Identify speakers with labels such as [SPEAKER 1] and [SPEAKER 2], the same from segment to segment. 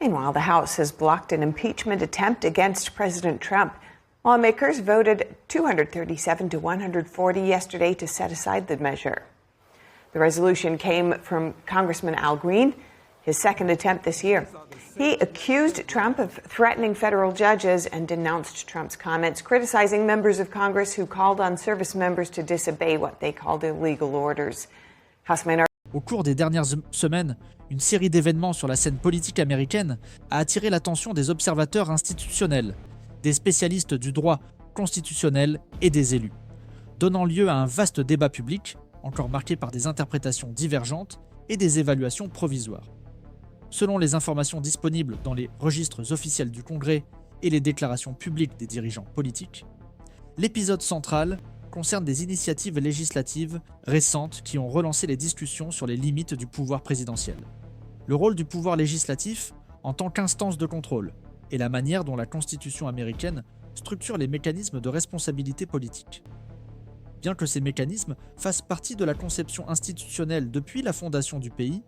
[SPEAKER 1] Meanwhile, the House has blocked an impeachment attempt against President Trump. Lawmakers voted 237 to 140 yesterday to set aside the measure. The resolution came from Congressman Al Green, his second attempt this year. He accused Trump of threatening federal judges and denounced Trump's comments, criticizing members of Congress who called on service members to disobey what they called illegal orders.
[SPEAKER 2] Au cours des dernières semaines, une série d'événements sur la scène politique américaine a attiré l'attention des observateurs institutionnels, des spécialistes du droit constitutionnel et des élus, donnant lieu à un vaste débat public, encore marqué par des interprétations divergentes et des évaluations provisoires. Selon les informations disponibles dans les registres officiels du Congrès et les déclarations publiques des dirigeants politiques, l'épisode central concerne des initiatives législatives récentes qui ont relancé les discussions sur les limites du pouvoir présidentiel. Le rôle du pouvoir législatif en tant qu'instance de contrôle et la manière dont la Constitution américaine structure les mécanismes de responsabilité politique. Bien que ces mécanismes fassent partie de la conception institutionnelle depuis la fondation du pays,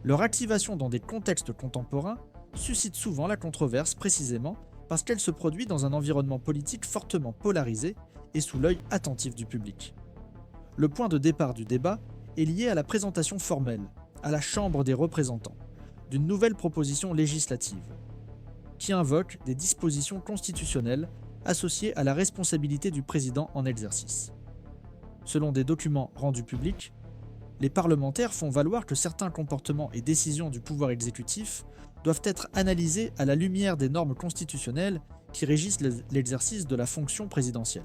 [SPEAKER 2] leur activation dans des contextes contemporains suscite souvent la controverse précisément parce qu'elle se produit dans un environnement politique fortement polarisé et sous l'œil attentif du public. Le point de départ du débat est lié à la présentation formelle, à la Chambre des représentants, d'une nouvelle proposition législative, qui invoque des dispositions constitutionnelles associées à la responsabilité du président en exercice. Selon des documents rendus publics, les parlementaires font valoir que certains comportements et décisions du pouvoir exécutif doivent être analysés à la lumière des normes constitutionnelles qui régissent l'exercice de la fonction présidentielle.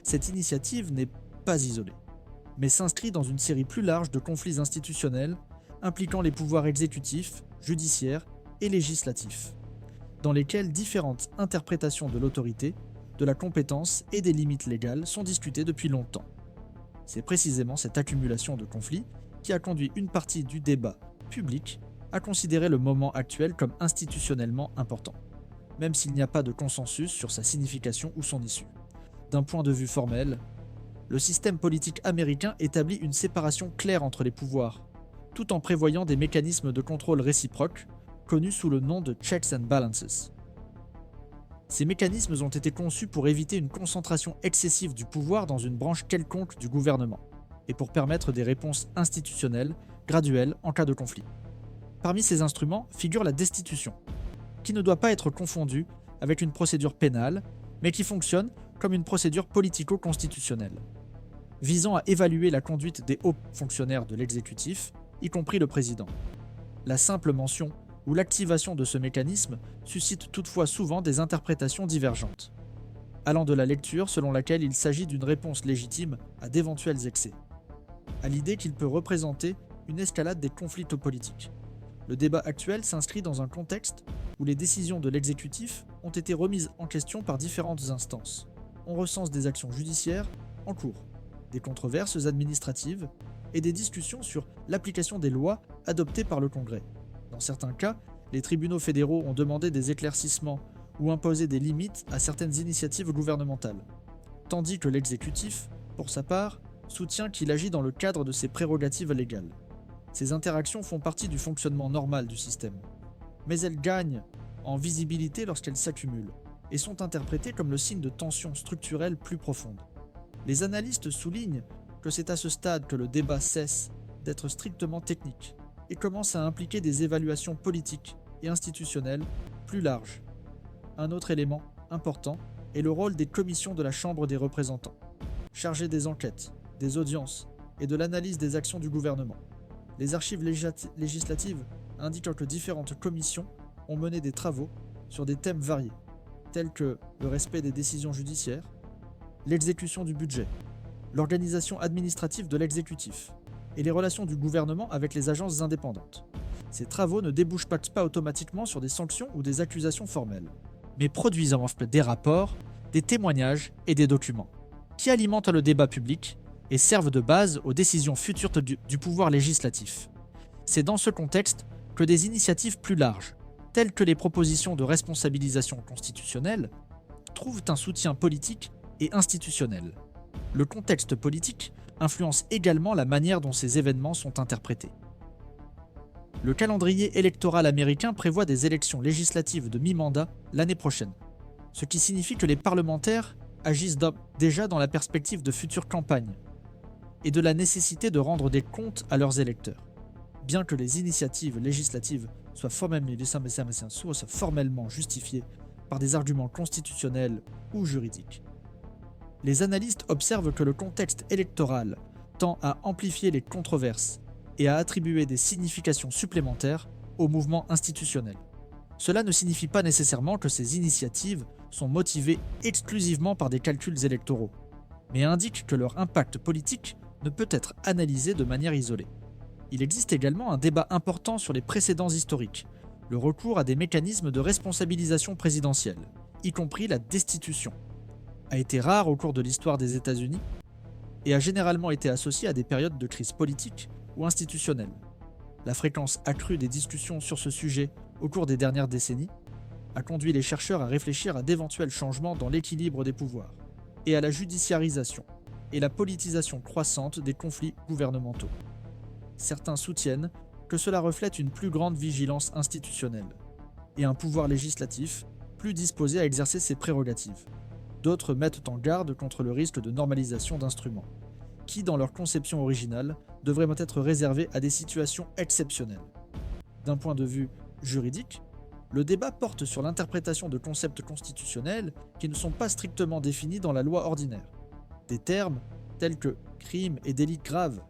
[SPEAKER 2] Cette initiative n'est pas isolée, mais s'inscrit dans une série plus large de conflits institutionnels impliquant les pouvoirs exécutifs, judiciaires et législatifs, dans lesquels différentes interprétations de l'autorité, de la compétence et des limites légales sont discutées depuis longtemps. C'est précisément cette accumulation de conflits qui a conduit une partie du débat public à considérer le moment actuel comme institutionnellement important, même s'il n'y a pas de consensus sur sa signification ou son issue. D'un point de vue formel, le système politique américain établit une séparation claire entre les pouvoirs, tout en prévoyant des mécanismes de contrôle réciproques, connus sous le nom de checks and balances. Ces mécanismes ont été conçus pour éviter une concentration excessive du pouvoir dans une branche quelconque du gouvernement, et pour permettre des réponses institutionnelles, graduelles en cas de conflit. Parmi ces instruments figure la destitution, qui ne doit pas être confondue avec une procédure pénale, mais qui fonctionne comme une procédure politico-constitutionnelle, visant à évaluer la conduite des hauts fonctionnaires de l'exécutif, y compris le président. La simple mention ou l'activation de ce mécanisme suscite toutefois souvent des interprétations divergentes, allant de la lecture selon laquelle il s'agit d'une réponse légitime à d'éventuels excès, à l'idée qu'il peut représenter une escalade des conflits politiques. Le débat actuel s'inscrit dans un contexte où les décisions de l'exécutif ont été remises en question par différentes instances. On recense des actions judiciaires en cours, des controverses administratives et des discussions sur l'application des lois adoptées par le Congrès. Dans certains cas, les tribunaux fédéraux ont demandé des éclaircissements ou imposé des limites à certaines initiatives gouvernementales, tandis que l'exécutif, pour sa part, soutient qu'il agit dans le cadre de ses prérogatives légales. Ces interactions font partie du fonctionnement normal du système, mais elles gagnent en visibilité lorsqu'elles s'accumulent et sont interprétées comme le signe de tensions structurelles plus profondes. Les analystes soulignent que c'est à ce stade que le débat cesse d'être strictement technique et commence à impliquer des évaluations politiques et institutionnelles plus larges. Un autre élément important est le rôle des commissions de la Chambre des représentants, chargées des enquêtes, des audiences et de l'analyse des actions du gouvernement. Les archives législatives indiquent que différentes commissions ont mené des travaux sur des thèmes variés, tels que le respect des décisions judiciaires, l'exécution du budget, l'organisation administrative de l'exécutif et les relations du gouvernement avec les agences indépendantes. Ces travaux ne débouchent pas automatiquement sur des sanctions ou des accusations formelles, mais produisent en fait des rapports, des témoignages et des documents, qui alimentent le débat public et servent de base aux décisions futures du pouvoir législatif. C'est dans ce contexte que des initiatives plus larges, telles que les propositions de responsabilisation constitutionnelle, trouvent un soutien politique et institutionnel. Le contexte politique influence également la manière dont ces événements sont interprétés. Le calendrier électoral américain prévoit des élections législatives de mi-mandat l'année prochaine, ce qui signifie que les parlementaires agissent déjà dans la perspective de futures campagnes et de la nécessité de rendre des comptes à leurs électeurs. Bien que les initiatives législatives soient formellement justifiées par des arguments constitutionnels ou juridiques. Les analystes observent que le contexte électoral tend à amplifier les controverses et à attribuer des significations supplémentaires au mouvement institutionnel. Cela ne signifie pas nécessairement que ces initiatives sont motivées exclusivement par des calculs électoraux, mais indique que leur impact politique ne peut être analysé de manière isolée. Il existe également un débat important sur les précédents historiques, le recours à des mécanismes de responsabilisation présidentielle, y compris la destitution, a été rare au cours de l'histoire des États-Unis et a généralement été associé à des périodes de crise politique ou institutionnelle. La fréquence accrue des discussions sur ce sujet au cours des dernières décennies a conduit les chercheurs à réfléchir à d'éventuels changements dans l'équilibre des pouvoirs et à la judiciarisation et la politisation croissante des conflits gouvernementaux. Certains soutiennent que cela reflète une plus grande vigilance institutionnelle et un pouvoir législatif plus disposé à exercer ses prérogatives. D'autres mettent en garde contre le risque de normalisation d'instruments, qui, dans leur conception originale, devraient être réservés à des situations exceptionnelles. D'un point de vue juridique, le débat porte sur l'interprétation de concepts constitutionnels qui ne sont pas strictement définis dans la loi ordinaire. Des termes tels que crime et délit grave,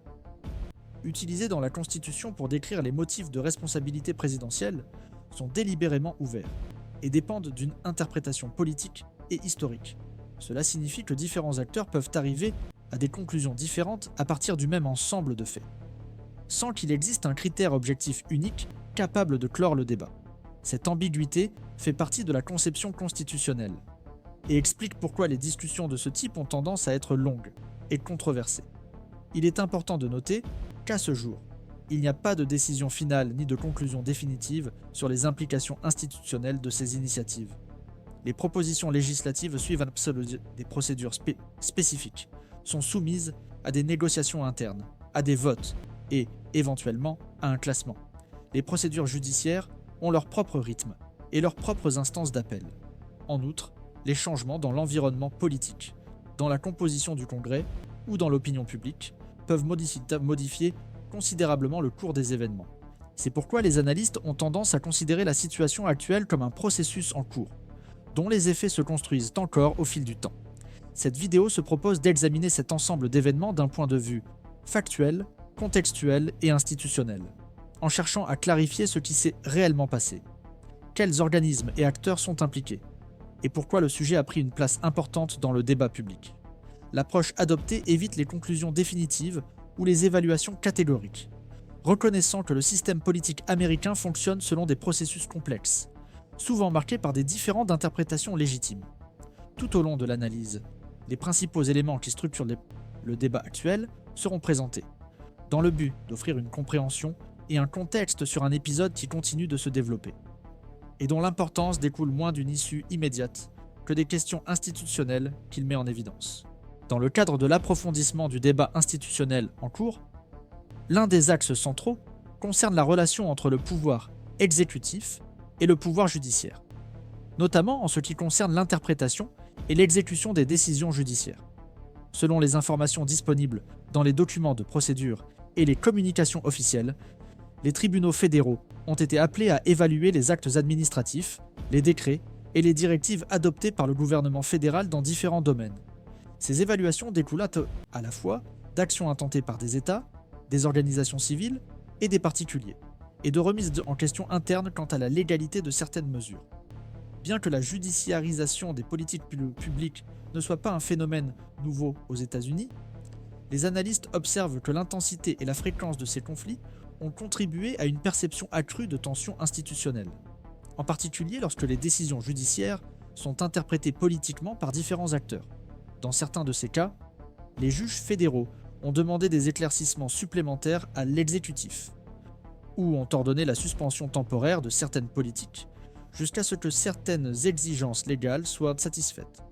[SPEAKER 2] utilisés dans la Constitution pour décrire les motifs de responsabilité présidentielle, sont délibérément ouverts et dépendent d'une interprétation politique et historique. Cela signifie que différents acteurs peuvent arriver à des conclusions différentes à partir du même ensemble de faits, sans qu'il existe un critère objectif unique capable de clore le débat. Cette ambiguïté fait partie de la conception constitutionnelle et explique pourquoi les discussions de ce type ont tendance à être longues et controversées. Il est important de noter qu'à ce jour, il n'y a pas de décision finale ni de conclusion définitive sur les implications institutionnelles de ces initiatives. Les propositions législatives suivent des procédures spécifiques, sont soumises à des négociations internes, à des votes et, éventuellement, à un classement. Les procédures judiciaires ont leur propre rythme et leurs propres instances d'appel. En outre, les changements dans l'environnement politique, dans la composition du Congrès ou dans l'opinion publique peuvent modifier considérablement le cours des événements. C'est pourquoi les analystes ont tendance à considérer la situation actuelle comme un processus en cours, dont les effets se construisent encore au fil du temps. Cette vidéo se propose d'examiner cet ensemble d'événements d'un point de vue factuel, contextuel et institutionnel, en cherchant à clarifier ce qui s'est réellement passé, quels organismes et acteurs sont impliqués, et pourquoi le sujet a pris une place importante dans le débat public. L'approche adoptée évite les conclusions définitives ou les évaluations catégoriques, reconnaissant que le système politique américain fonctionne selon des processus complexes, souvent marqués par des différends d'interprétation légitimes. Tout au long de l'analyse, les principaux éléments qui structurent le débat actuel seront présentés, dans le but d'offrir une compréhension et un contexte sur un épisode qui continue de se développer, et dont l'importance découle moins d'une issue immédiate que des questions institutionnelles qu'il met en évidence. Dans le cadre de l'approfondissement du débat institutionnel en cours, l'un des axes centraux concerne la relation entre le pouvoir exécutif et le pouvoir judiciaire, notamment en ce qui concerne l'interprétation et l'exécution des décisions judiciaires. Selon les informations disponibles dans les documents de procédure et les communications officielles, les tribunaux fédéraux ont été appelés à évaluer les actes administratifs, les décrets et les directives adoptées par le gouvernement fédéral dans différents domaines. Ces évaluations découlent à la fois d'actions intentées par des États, des organisations civiles et des particuliers, et de remises en question internes quant à la légalité de certaines mesures. Bien que la judiciarisation des politiques publiques ne soit pas un phénomène nouveau aux États-Unis, les analystes observent que l'intensité et la fréquence de ces conflits ont contribué à une perception accrue de tensions institutionnelles, en particulier lorsque les décisions judiciaires sont interprétées politiquement par différents acteurs. Dans certains de ces cas, les juges fédéraux ont demandé des éclaircissements supplémentaires à l'exécutif, ou ont ordonné la suspension temporaire de certaines politiques, jusqu'à ce que certaines exigences légales soient satisfaites.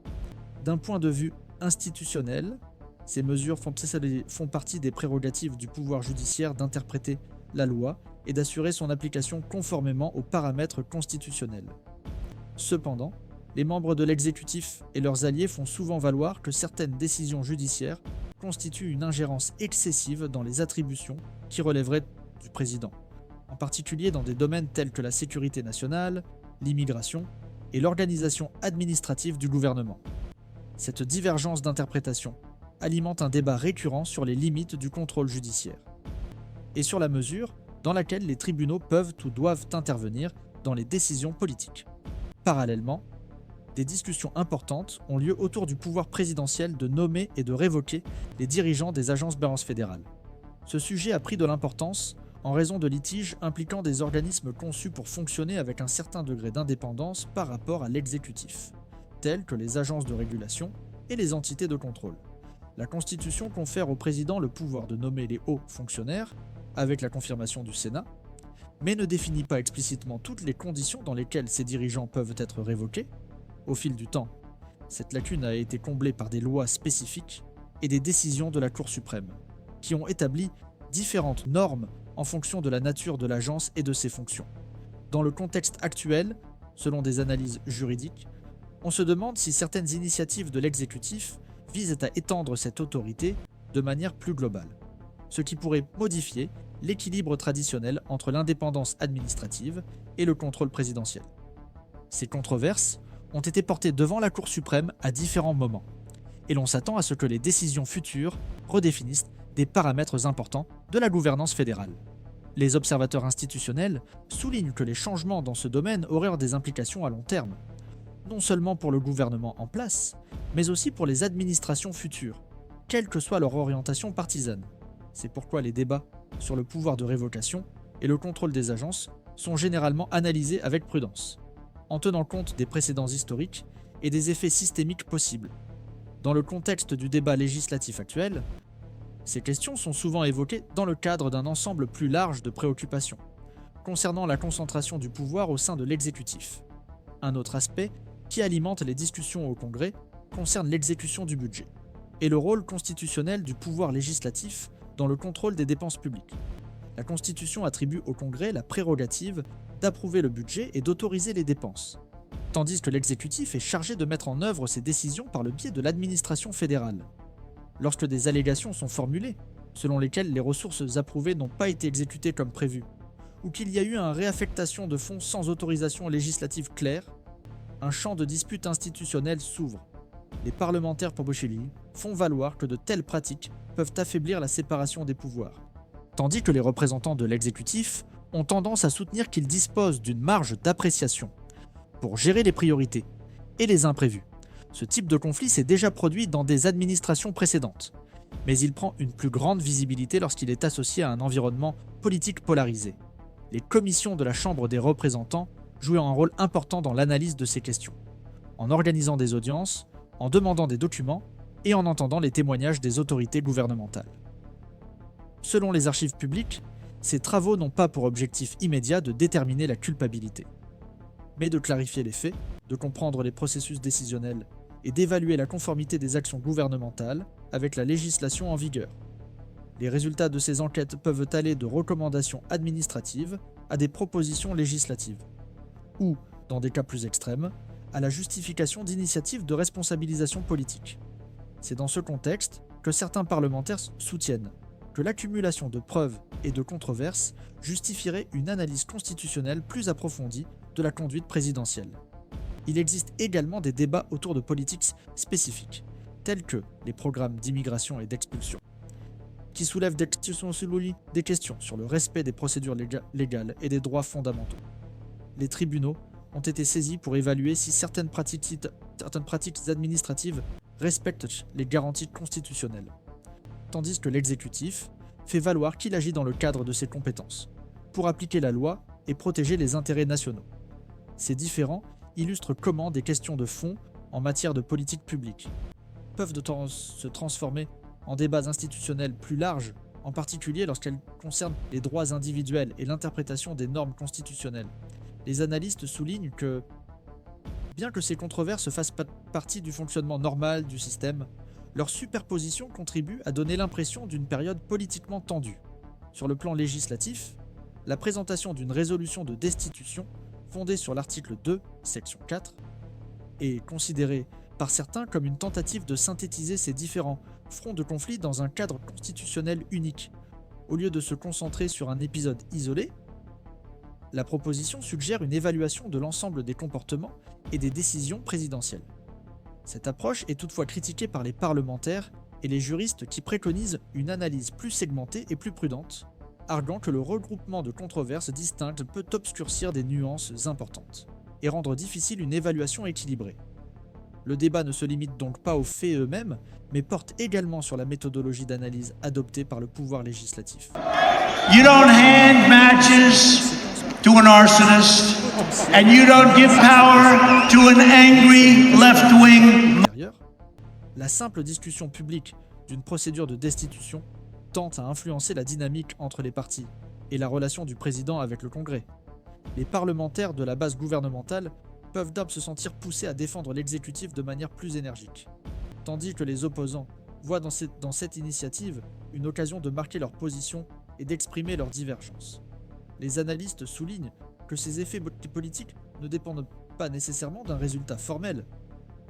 [SPEAKER 2] D'un point de vue institutionnel, ces mesures font partie des prérogatives du pouvoir judiciaire d'interpréter la loi et d'assurer son application conformément aux paramètres constitutionnels. Cependant, les membres de l'exécutif et leurs alliés font souvent valoir que certaines décisions judiciaires constituent une ingérence excessive dans les attributions qui relèveraient du président, en particulier dans des domaines tels que la sécurité nationale, l'immigration et l'organisation administrative du gouvernement. Cette divergence d'interprétation alimente un débat récurrent sur les limites du contrôle judiciaire et sur la mesure dans laquelle les tribunaux peuvent ou doivent intervenir dans les décisions politiques. Parallèlement, des discussions importantes ont lieu autour du pouvoir présidentiel de nommer et de révoquer les dirigeants des agences fédérales. Ce sujet a pris de l'importance en raison de litiges impliquant des organismes conçus pour fonctionner avec un certain degré d'indépendance par rapport à l'exécutif, tels que les agences de régulation et les entités de contrôle. La Constitution confère au président le pouvoir de nommer les hauts fonctionnaires, avec la confirmation du Sénat, mais ne définit pas explicitement toutes les conditions dans lesquelles ces dirigeants peuvent être révoqués. Au fil du temps, cette lacune a été comblée par des lois spécifiques et des décisions de la Cour suprême, qui ont établi différentes normes en fonction de la nature de l'agence et de ses fonctions. Dans le contexte actuel, selon des analyses juridiques, on se demande si certaines initiatives de l'exécutif visent à étendre cette autorité de manière plus globale, ce qui pourrait modifier l'équilibre traditionnel entre l'indépendance administrative et le contrôle présidentiel. Ces controverses ont été portées devant la Cour suprême à différents moments, et l'on s'attend à ce que les décisions futures redéfinissent des paramètres importants de la gouvernance fédérale. Les observateurs institutionnels soulignent que les changements dans ce domaine auraient des implications à long terme, non seulement pour le gouvernement en place, mais aussi pour les administrations futures, quelle que soit leur orientation partisane. C'est pourquoi les débats sur le pouvoir de révocation et le contrôle des agences sont généralement analysés avec prudence, en tenant compte des précédents historiques et des effets systémiques possibles. Dans le contexte du débat législatif actuel, ces questions sont souvent évoquées dans le cadre d'un ensemble plus large de préoccupations, concernant la concentration du pouvoir au sein de l'exécutif. Un autre aspect qui alimente les discussions au Congrès concerne l'exécution du budget et le rôle constitutionnel du pouvoir législatif dans le contrôle des dépenses publiques. La Constitution attribue au Congrès la prérogative d'approuver le budget et d'autoriser les dépenses, tandis que l'exécutif est chargé de mettre en œuvre ces décisions par le biais de l'administration fédérale. Lorsque des allégations sont formulées, selon lesquelles les ressources approuvées n'ont pas été exécutées comme prévu, ou qu'il y a eu une réaffectation de fonds sans autorisation législative claire, un champ de dispute institutionnelle s'ouvre. Les parlementaires pour Boschelli font valoir que de telles pratiques peuvent affaiblir la séparation des pouvoirs, tandis que les représentants de l'exécutif ont tendance à soutenir qu'ils disposent d'une marge d'appréciation pour gérer les priorités et les imprévus. Ce type de conflit s'est déjà produit dans des administrations précédentes, mais il prend une plus grande visibilité lorsqu'il est associé à un environnement politique polarisé. Les commissions de la Chambre des représentants jouent un rôle important dans l'analyse de ces questions, en organisant des audiences, en demandant des documents et en entendant les témoignages des autorités gouvernementales. Selon les archives publiques, ces travaux n'ont pas pour objectif immédiat de déterminer la culpabilité, mais de clarifier les faits, de comprendre les processus décisionnels et d'évaluer la conformité des actions gouvernementales avec la législation en vigueur. Les résultats de ces enquêtes peuvent aller de recommandations administratives à des propositions législatives, ou, dans des cas plus extrêmes, à la justification d'initiatives de responsabilisation politique. C'est dans ce contexte que certains parlementaires soutiennent que l'accumulation de preuves et de controverses justifierait une analyse constitutionnelle plus approfondie de la conduite présidentielle. Il existe également des débats autour de politiques spécifiques, tels que les programmes d'immigration et d'expulsion, qui soulèvent des questions sur le respect des procédures légales et des droits fondamentaux. Les tribunaux ont été saisis pour évaluer si certaines pratiques administratives respectent les garanties constitutionnelles, tandis que l'exécutif fait valoir qu'il agit dans le cadre de ses compétences, pour appliquer la loi et protéger les intérêts nationaux. Ces différends illustrent comment des questions de fond en matière de politique publique peuvent se transformer en débats institutionnels plus larges, en particulier lorsqu'elles concernent les droits individuels et l'interprétation des normes constitutionnelles. Les analystes soulignent que, bien que ces controverses fassent partie du fonctionnement normal du système, leur superposition contribue à donner l'impression d'une période politiquement tendue. Sur le plan législatif, la présentation d'une résolution de destitution fondée sur l'article 2, section 4, est considérée par certains comme une tentative de synthétiser ces différents fronts de conflit dans un cadre constitutionnel unique. Au lieu de se concentrer sur un épisode isolé, la proposition suggère une évaluation de l'ensemble des comportements et des décisions présidentielles. Cette approche est toutefois critiquée par les parlementaires et les juristes qui préconisent une analyse plus segmentée et plus prudente, arguant que le regroupement de controverses distinctes peut obscurcir des nuances importantes et rendre difficile une évaluation équilibrée. Le débat ne se limite donc pas aux faits eux-mêmes, mais porte également sur la méthodologie d'analyse adoptée par le pouvoir législatif.
[SPEAKER 3] You don't hand matches to an arsonist, and you don't give power to an angry left-wing.
[SPEAKER 2] La simple discussion publique d'une procédure de destitution tente à influencer la dynamique entre les partis et la relation du président avec le Congrès. Les parlementaires de la base gouvernementale peuvent d'abord se sentir poussés à défendre l'exécutif de manière plus énergique, tandis que les opposants voient dans cette initiative une occasion de marquer leur position et d'exprimer leurs divergences. Les analystes soulignent que ces effets politiques ne dépendent pas nécessairement d'un résultat formel,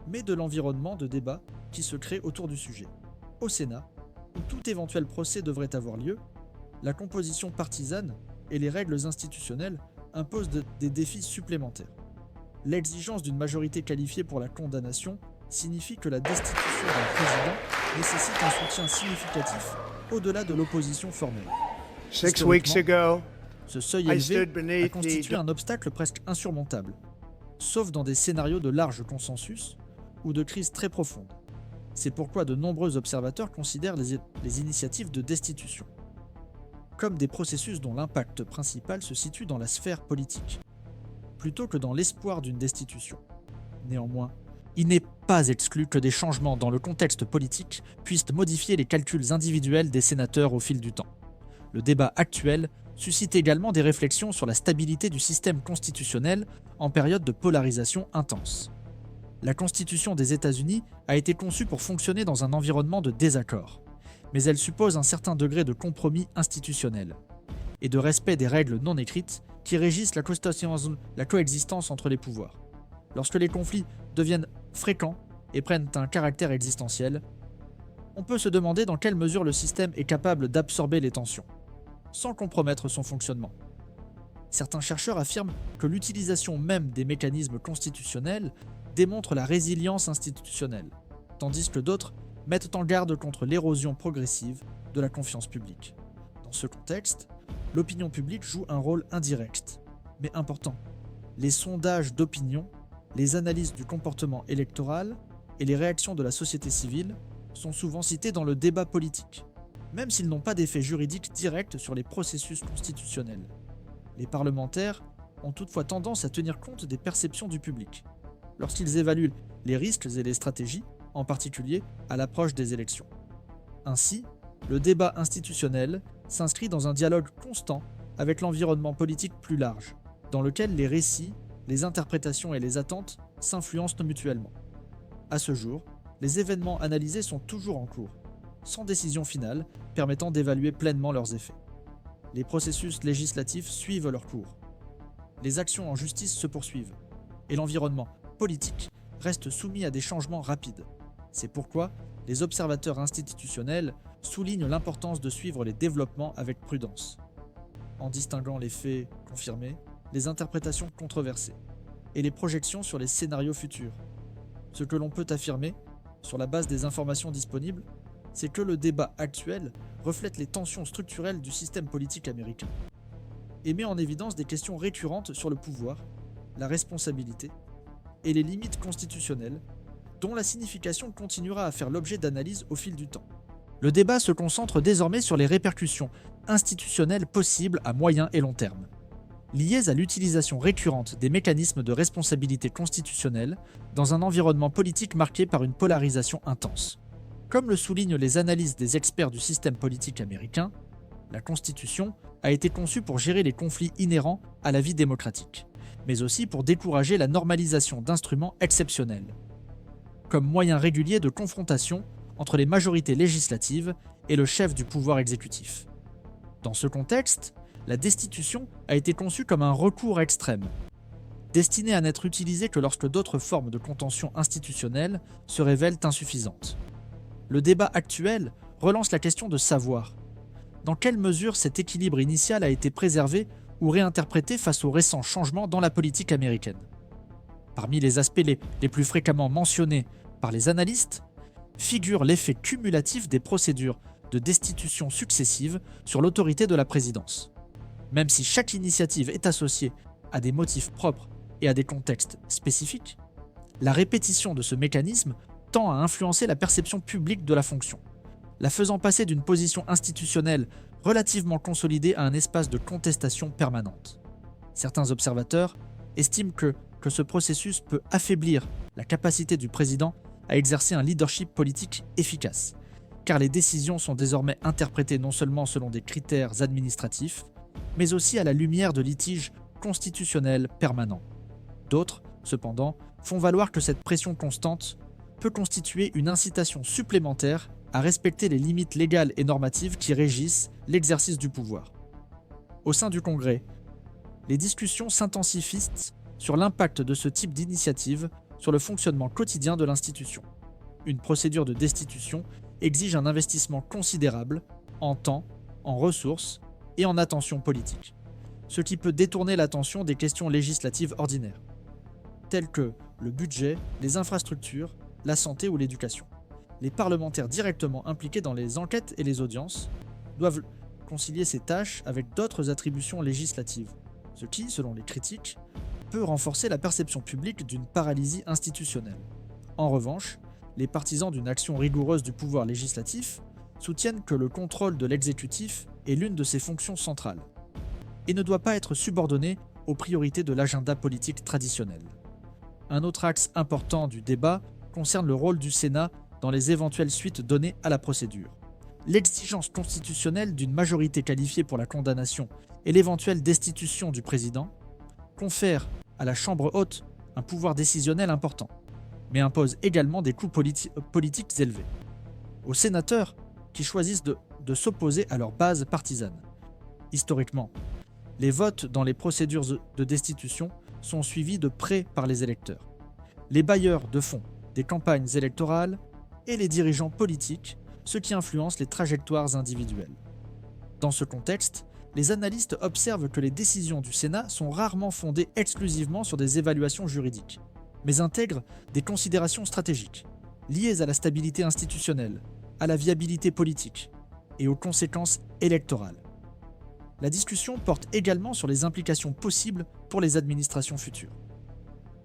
[SPEAKER 2] mais de l'environnement de débat qui se crée autour du sujet. Au Sénat, où tout éventuel procès devrait avoir lieu, la composition partisane et les règles institutionnelles imposent des défis supplémentaires. L'exigence d'une majorité qualifiée pour la condamnation signifie que la destitution d'un président nécessite un soutien significatif au-delà de l'opposition formelle.
[SPEAKER 3] 6 weeks ago,
[SPEAKER 2] ce seuil élevé a constitué un obstacle presque insurmontable, sauf dans des scénarios de large consensus ou de crise très profonde. C'est pourquoi de nombreux observateurs considèrent les initiatives de destitution comme des processus dont l'impact principal se situe dans la sphère politique, plutôt que dans l'espoir d'une destitution. Néanmoins, il n'est pas exclu que des changements dans le contexte politique puissent modifier les calculs individuels des sénateurs au fil du temps. Le débat actuel suscite également des réflexions sur la stabilité du système constitutionnel en période de polarisation intense. La Constitution des États-Unis a été conçue pour fonctionner dans un environnement de désaccord, mais elle suppose un certain degré de compromis institutionnel et de respect des règles non écrites qui régissent la coexistence entre les pouvoirs. Lorsque les conflits deviennent fréquents et prennent un caractère existentiel, on peut se demander dans quelle mesure le système est capable d'absorber les tensions, sans compromettre son fonctionnement. Certains chercheurs affirment que l'utilisation même des mécanismes constitutionnels démontre la résilience institutionnelle, tandis que d'autres mettent en garde contre l'érosion progressive de la confiance publique. Dans ce contexte, l'opinion publique joue un rôle indirect, mais important. Les sondages d'opinion, les analyses du comportement électoral et les réactions de la société civile sont souvent cités dans le débat politique, même s'ils n'ont pas d'effet juridique direct sur les processus constitutionnels. Les parlementaires ont toutefois tendance à tenir compte des perceptions du public, lorsqu'ils évaluent les risques et les stratégies, en particulier à l'approche des élections. Ainsi, le débat institutionnel s'inscrit dans un dialogue constant avec l'environnement politique plus large, dans lequel les récits, les interprétations et les attentes s'influencent mutuellement. À ce jour, les événements analysés sont toujours en cours, sans décision finale permettant d'évaluer pleinement leurs effets. Les processus législatifs suivent leur cours. Les actions en justice se poursuivent, et l'environnement politique reste soumis à des changements rapides. C'est pourquoi les observateurs institutionnels soulignent l'importance de suivre les développements avec prudence, en distinguant les faits confirmés, les interprétations controversées et les projections sur les scénarios futurs. Ce que l'on peut affirmer, sur la base des informations disponibles, c'est que le débat actuel reflète les tensions structurelles du système politique américain et met en évidence des questions récurrentes sur le pouvoir, la responsabilité et les limites constitutionnelles, dont la signification continuera à faire l'objet d'analyses au fil du temps. Le débat se concentre désormais sur les répercussions institutionnelles possibles à moyen et long terme, liées à l'utilisation récurrente des mécanismes de responsabilité constitutionnelle dans un environnement politique marqué par une polarisation intense. Comme le soulignent les analyses des experts du système politique américain, la Constitution a été conçue pour gérer les conflits inhérents à la vie démocratique, mais aussi pour décourager la normalisation d'instruments exceptionnels, comme moyen régulier de confrontation entre les majorités législatives et le chef du pouvoir exécutif. Dans ce contexte, la destitution a été conçue comme un recours extrême, destiné à n'être utilisé que lorsque d'autres formes de contention institutionnelle se révèlent insuffisantes. Le débat actuel relance la question de savoir dans quelle mesure cet équilibre initial a été préservé ou réinterprété face aux récents changements dans la politique américaine. Parmi les aspects les plus fréquemment mentionnés par les analystes figure l'effet cumulatif des procédures de destitution successives sur l'autorité de la présidence. Même si chaque initiative est associée à des motifs propres et à des contextes spécifiques, la répétition de ce mécanisme tend à influencer la perception publique de la fonction, la faisant passer d'une position institutionnelle relativement consolidée à un espace de contestation permanente. Certains observateurs estiment que ce processus peut affaiblir la capacité du président à exercer un leadership politique efficace, car les décisions sont désormais interprétées non seulement selon des critères administratifs, mais aussi à la lumière de litiges constitutionnels permanents. D'autres, cependant, font valoir que cette pression constante peut constituer une incitation supplémentaire à respecter les limites légales et normatives qui régissent l'exercice du pouvoir. Au sein du Congrès, les discussions s'intensifient sur l'impact de ce type d'initiative sur le fonctionnement quotidien de l'institution. Une procédure de destitution exige un investissement considérable en temps, en ressources et en attention politique, ce qui peut détourner l'attention des questions législatives ordinaires, telles que le budget, les infrastructures, la santé ou l'éducation. Les parlementaires directement impliqués dans les enquêtes et les audiences doivent concilier ces tâches avec d'autres attributions législatives, ce qui, selon les critiques, peut renforcer la perception publique d'une paralysie institutionnelle. En revanche, les partisans d'une action rigoureuse du pouvoir législatif soutiennent que le contrôle de l'exécutif est l'une de ses fonctions centrales et ne doit pas être subordonné aux priorités de l'agenda politique traditionnel. Un autre axe important du débat concerne le rôle du Sénat dans les éventuelles suites données à la procédure. L'exigence constitutionnelle d'une majorité qualifiée pour la condamnation et l'éventuelle destitution du président confère à la Chambre haute un pouvoir décisionnel important, mais impose également des coûts politiques élevés. Aux sénateurs qui choisissent de s'opposer à leur base partisane. Historiquement, les votes dans les procédures de destitution sont suivis de près par les électeurs. Les bailleurs de fonds des campagnes électorales et les dirigeants politiques, ce qui influence les trajectoires individuelles. Dans ce contexte, les analystes observent que les décisions du Sénat sont rarement fondées exclusivement sur des évaluations juridiques, mais intègrent des considérations stratégiques, liées à la stabilité institutionnelle, à la viabilité politique et aux conséquences électorales. La discussion porte également sur les implications possibles pour les administrations futures.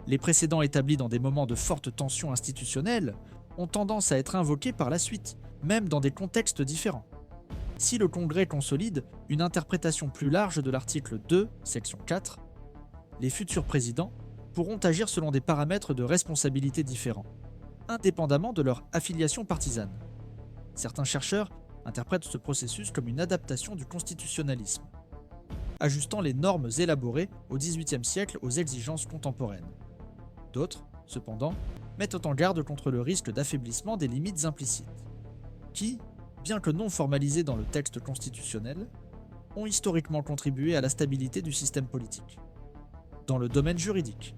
[SPEAKER 2] Les précédents établis dans des moments de forte tension institutionnelle ont tendance à être invoqués par la suite, même dans des contextes différents. Si le Congrès consolide une interprétation plus large de l'article 2, section 4, les futurs présidents pourront agir selon des paramètres de responsabilité différents, indépendamment de leur affiliation partisane. Certains chercheurs interprètent ce processus comme une adaptation du constitutionnalisme, ajustant les normes élaborées au XVIIIe siècle aux exigences contemporaines. D'autres, cependant, mettent en garde contre le risque d'affaiblissement des limites implicites, qui, bien que non formalisées dans le texte constitutionnel, ont historiquement contribué à la stabilité du système politique. Dans le domaine juridique,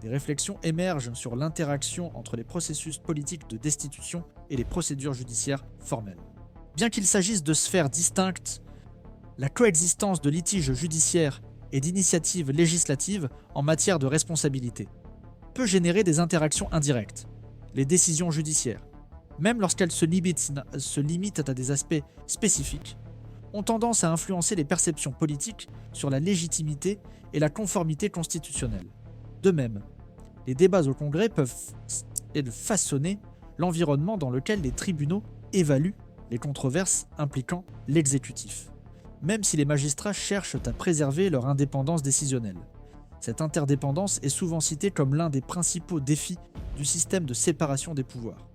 [SPEAKER 2] des réflexions émergent sur l'interaction entre les processus politiques de destitution et les procédures judiciaires formelles. Bien qu'il s'agisse de sphères distinctes, la coexistence de litiges judiciaires et d'initiatives législatives en matière de responsabilité peut générer des interactions indirectes. Les décisions judiciaires, même lorsqu'elles se limitent à des aspects spécifiques, ont tendance à influencer les perceptions politiques sur la légitimité et la conformité constitutionnelle. De même, les débats au Congrès peuvent façonner l'environnement dans lequel les tribunaux évaluent les controverses impliquant l'exécutif, même si les magistrats cherchent à préserver leur indépendance décisionnelle. Cette interdépendance est souvent citée comme l'un des principaux défis du système de séparation des pouvoirs.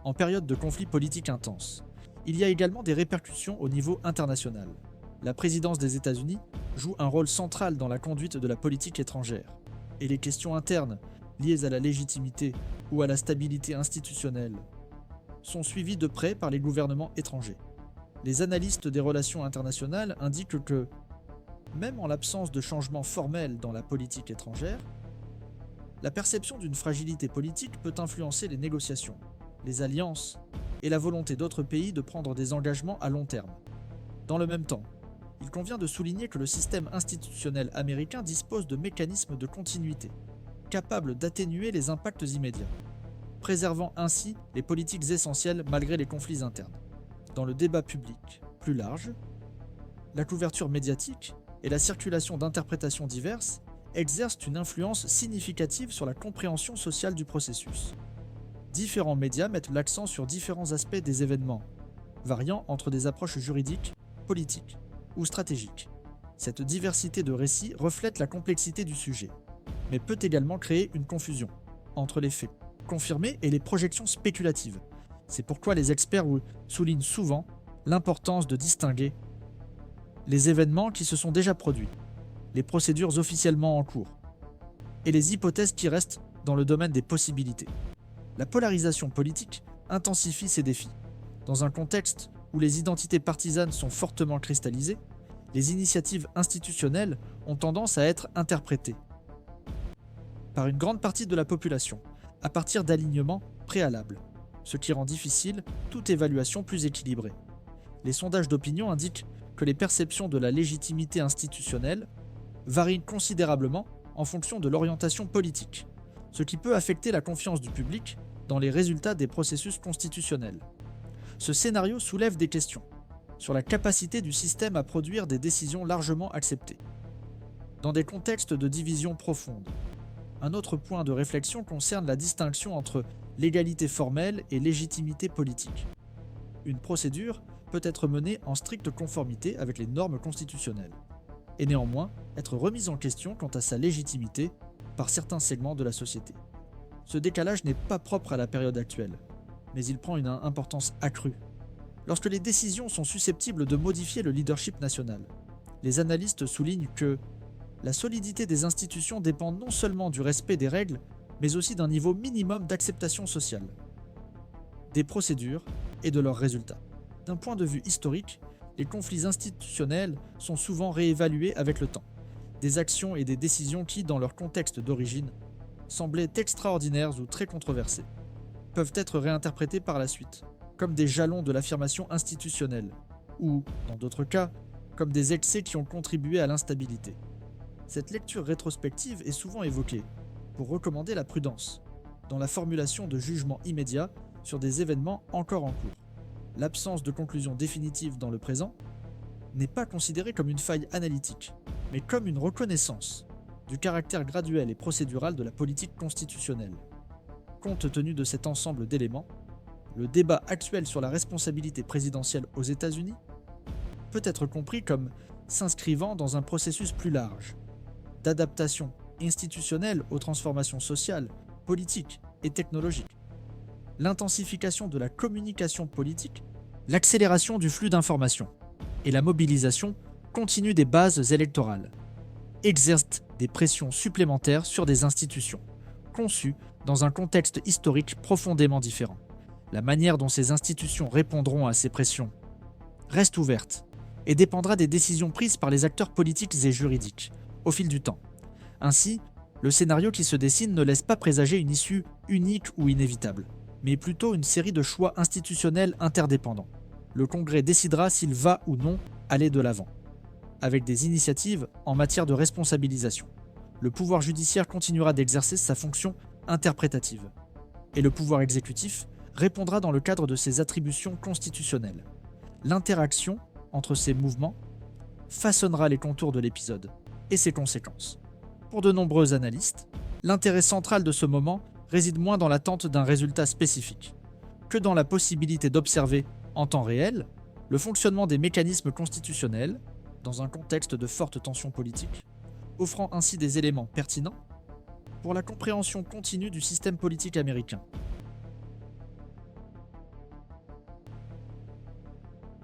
[SPEAKER 2] En période de conflits politiques intenses, il y a également des répercussions au niveau international. La présidence des États-Unis joue un rôle central dans la conduite de la politique étrangère, et les questions internes liées à la légitimité ou à la stabilité institutionnelle sont suivies de près par les gouvernements étrangers. Les analystes des relations internationales indiquent que même en l'absence de changements formels dans la politique étrangère, la perception d'une fragilité politique peut influencer les négociations, les alliances et la volonté d'autres pays de prendre des engagements à long terme. Dans le même temps, il convient de souligner que le système institutionnel américain dispose de mécanismes de continuité, capables d'atténuer les impacts immédiats, préservant ainsi les politiques essentielles malgré les conflits internes. Dans le débat public plus large, la couverture médiatique et la circulation d'interprétations diverses exercent une influence significative sur la compréhension sociale du processus. Différents médias mettent l'accent sur différents aspects des événements, variant entre des approches juridiques, politiques ou stratégiques. Cette diversité de récits reflète la complexité du sujet, mais peut également créer une confusion entre les faits confirmés et les projections spéculatives. C'est pourquoi les experts soulignent souvent l'importance de distinguer les événements qui se sont déjà produits, les procédures officiellement en cours, et les hypothèses qui restent dans le domaine des possibilités. La polarisation politique intensifie ces défis. Dans un contexte où les identités partisanes sont fortement cristallisées, les initiatives institutionnelles ont tendance à être interprétées par une grande partie de la population, à partir d'alignements préalables, ce qui rend difficile toute évaluation plus équilibrée. Les sondages d'opinion indiquent que les perceptions de la légitimité institutionnelle varient considérablement en fonction de l'orientation politique, ce qui peut affecter la confiance du public dans les résultats des processus constitutionnels. Ce scénario soulève des questions sur la capacité du système à produire des décisions largement acceptées. Dans des contextes de division profonde, un autre point de réflexion concerne la distinction entre légalité formelle et légitimité politique. Une procédure peut être menée en stricte conformité avec les normes constitutionnelles, et néanmoins être remise en question quant à sa légitimité par certains segments de la société. Ce décalage n'est pas propre à la période actuelle, mais il prend une importance accrue. Lorsque les décisions sont susceptibles de modifier le leadership national, les analystes soulignent que la solidité des institutions dépend non seulement du respect des règles, mais aussi d'un niveau minimum d'acceptation sociale, des procédures et de leurs résultats. D'un point de vue historique, les conflits institutionnels sont souvent réévalués avec le temps. Des actions et des décisions qui, dans leur contexte d'origine, semblaient extraordinaires ou très controversées, peuvent être réinterprétées par la suite, comme des jalons de l'affirmation institutionnelle, ou, dans d'autres cas, comme des excès qui ont contribué à l'instabilité. Cette lecture rétrospective est souvent évoquée pour recommander la prudence dans la formulation de jugements immédiats sur des événements encore en cours. L'absence de conclusion définitive dans le présent n'est pas considérée comme une faille analytique, mais comme une reconnaissance du caractère graduel et procédural de la politique constitutionnelle. Compte tenu de cet ensemble d'éléments, le débat actuel sur la responsabilité présidentielle aux États-Unis peut être compris comme s'inscrivant dans un processus plus large, d'adaptation institutionnelle aux transformations sociales, politiques et technologiques. L'intensification de la communication politique, l'accélération du flux d'informations et la mobilisation continue des bases électorales exercent des pressions supplémentaires sur des institutions, conçues dans un contexte historique profondément différent. La manière dont ces institutions répondront à ces pressions reste ouverte et dépendra des décisions prises par les acteurs politiques et juridiques au fil du temps. Ainsi, le scénario qui se dessine ne laisse pas présager une issue unique ou inévitable, mais plutôt une série de choix institutionnels interdépendants. Le Congrès décidera s'il va ou non aller de l'avant, avec des initiatives en matière de responsabilisation. Le pouvoir judiciaire continuera d'exercer sa fonction interprétative, et le pouvoir exécutif répondra dans le cadre de ses attributions constitutionnelles. L'interaction entre ces mouvements façonnera les contours de l'épisode et ses conséquences. Pour de nombreux analystes, l'intérêt central de ce moment réside moins dans l'attente d'un résultat spécifique que dans la possibilité d'observer en temps réel le fonctionnement des mécanismes constitutionnels dans un contexte de forte tension politique, offrant ainsi des éléments pertinents pour la compréhension continue du système politique américain